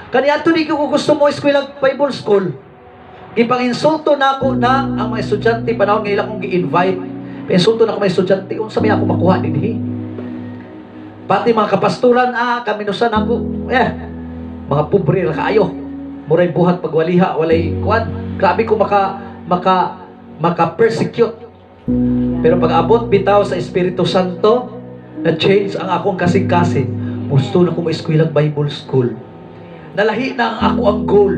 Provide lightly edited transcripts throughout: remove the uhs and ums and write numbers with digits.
Kaniya ito di ko gusto mo eskwela Bible School. Ipang-insulto na ako na ang mga estudyante, panahon ngayon akong gi-invite. Insulto na ako mga estudyante, kung sabi ako makuha din. Pati mga kapasturan, kaminusan ako. Mga pobre na kaayo. Muray buhat pagwaliha, walay kuwan. Grabe ko maka-persecute. Pero pag abot bitaw sa Espiritu Santo, na-change ang akong kasing-kasing. Gusto na ko ma-eskwela Bible School. Nalahi na ang ako ang goal.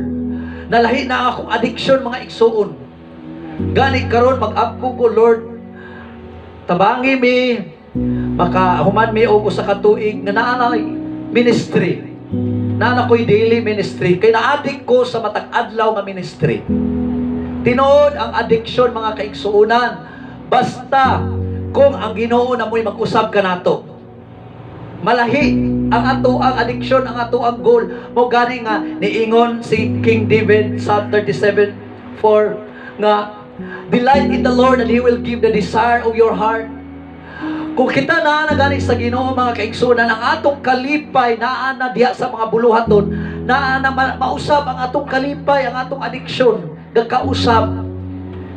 Nalahi na ang akong addiction, mga igsuon. Gani karon mag-upko ko, Lord. Tabangi mi, makahuman mi o sa katuig na naanay ministry. Naana ko'y daily ministry. Kaya na-addict ko sa matag-adlaw nga ministry. Tinood ang addiction, mga kaigsuunan. Basta kung ang Ginoo na mo'y mag-usab ka nato. Malahi ang ato ang addiction, ang ato ang goal. Mo gani nga niingon si King David sa 37:4 nga, delight in the Lord and He will give the desire of your heart. Kung kita na gani sa Ginoo, mga kaigsunan, ang atong kalipay naa na diha sa mga buluhaton, naa na mausab ang atong kalipay, ang atong addiction, gakausab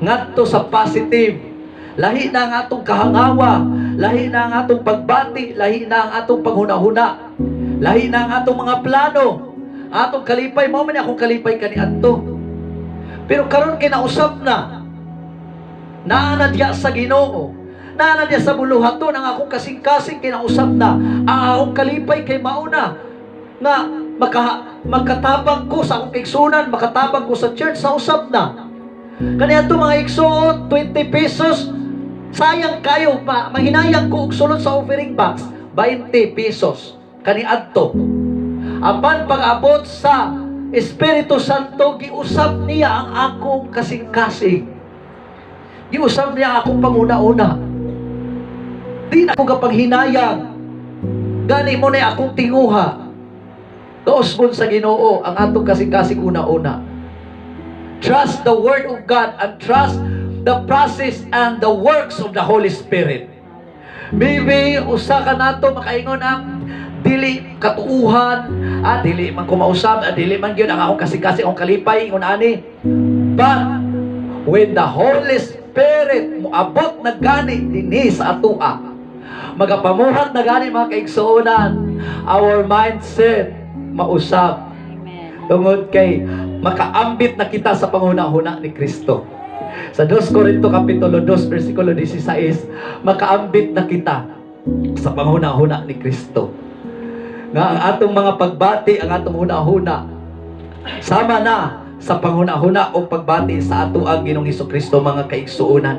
ngadto sa positive. Lahi na ang atong kahangawa, lahi na ang atong pagbati, lahi na ang atong panghuna-huna, lahi na ang atong mga plano, atong kalipay. Mao man akong kalipay kaniadto. Pero karon kinausab na na diya sa Ginoo, na diya sa buluhaton, ang akong kasing-kasing kinausab na. Ang akong kalipay kay mauna nga makatabang ko sa akong igsunan, makatabang ko sa church, sa usab na. Kaniadto mga igsuon, 20 pesos, sayang kayo pa, mahinayang ko og sulod sa offering box, 20 pesos kaniadto. Apan pag-abot sa Espiritu Santo, giusab niya ang akong kasing-kasing. Giusab niya ang akong panguna-una. Di na ako kapaghinayang. Gani mo na akong tinguha. Doosbon sa Ginoo ang atong kasing-kasing una-una. Trust the Word of God and trust the process and the works of the Holy Spirit. Maybe usa ka nato makaingon ang dili katuuhan, dili man ko mausab, dili man gyud ang akong kasing-kasing akong kalipay ingon ani. But when the Holy Spirit moabot na gani dinhi sa atoa, magapamuhat na gani mga kaigsuonan, our mindset mausab. Tungod kay makaambit na kita sa panghuna-huna ni Kristo. Sa 2 Corinto Kapitulo 2 versikulo 16, makaambit na kita sa panghuna-huna ni Kristo. Nga ang atong mga pagbati, ang atong huna-huna, sama na sa panghuna-huna o pagbati sa ato ang Ginoong Hesukristo, mga kaigsuonan.